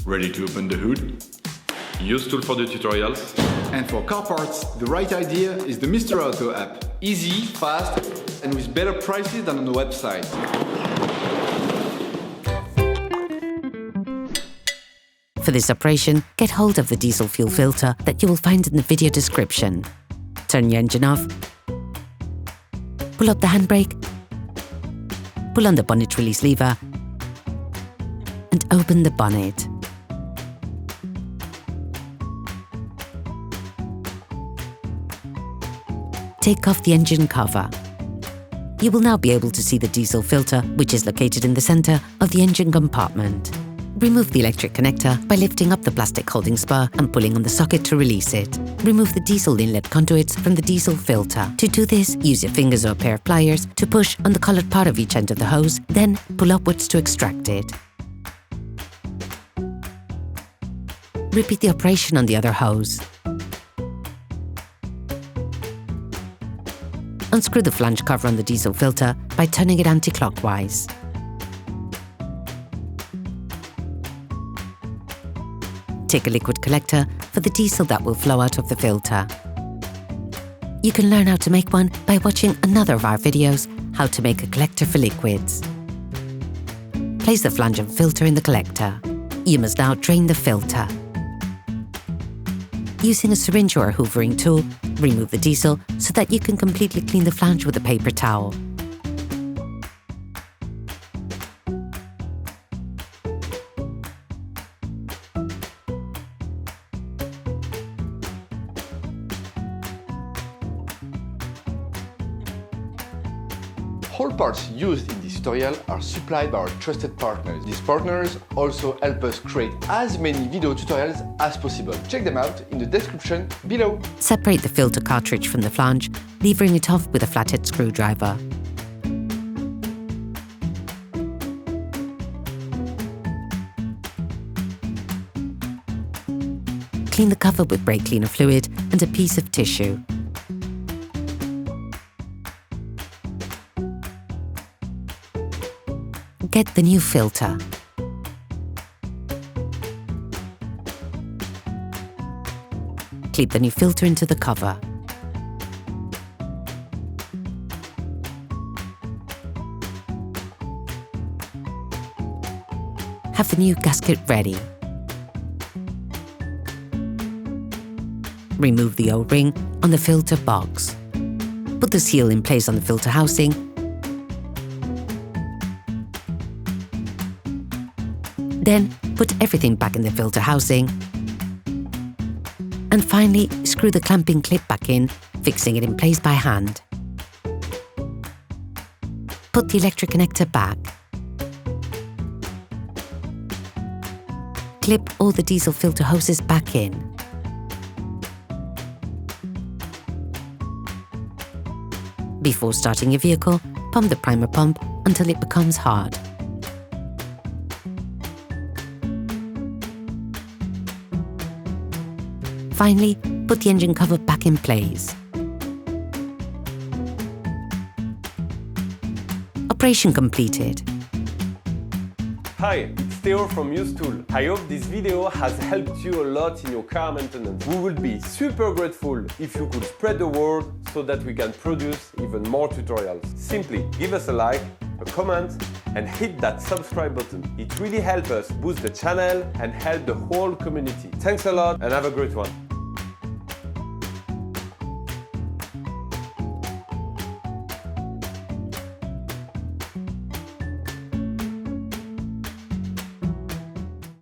Ready to open the hood? UseTool for the tutorials. And for car parts, the right idea is the Mr. Auto app. Easy, fast, and with better prices than on the website. For this operation, get hold of the diesel fuel filter that you will find in the video description. Turn your engine off. Pull up the handbrake. Pull on the bonnet release lever. And open the bonnet. Take off the engine cover. You will now be able to see the diesel filter, which is located in the center of the engine compartment. Remove the electric connector by lifting up the plastic holding spur and pulling on the socket to release it. Remove the diesel inlet conduits from the diesel filter. To do this, use your fingers or a pair of pliers to push on the coloured part of each end of the hose, then pull upwards to extract it. Repeat the operation on the other hose. Unscrew the flange cover on the diesel filter by turning it anti-clockwise. Take a liquid collector for the diesel that will flow out of the filter. You can learn how to make one by watching another of our videos, How to Make a Collector for Liquids. Place the flange and filter in the collector. You must now drain the filter. Using a syringe or a hoovering tool, remove the diesel so that you can completely clean the flange with a paper towel. All parts used in this tutorial are supplied by our trusted partners. These partners also help us create as many video tutorials as possible. Check them out in the description below. Separate the filter cartridge from the flange, levering it off with a flathead screwdriver. Clean the cover with brake cleaner fluid and a piece of tissue. Get the new filter. Clip the new filter into the cover. Have the new gasket ready. Remove the O-ring on the filter box. Put the seal in place on the filter housing. Then, put everything back in the filter housing. And finally, screw the clamping clip back in, fixing it in place by hand. Put the electric connector back. Clip all the diesel filter hoses back in. Before starting your vehicle, pump the primer pump until it becomes hard. Finally, put the engine cover back in place. Operation completed. Hi, it's Theo from UseTool. I hope this video has helped you a lot in your car maintenance. We would be super grateful if you could spread the word so that we can produce even more tutorials. Simply give us a like, a comment, and hit that subscribe button. It really helps us boost the channel and help the whole community. Thanks a lot and have a great one.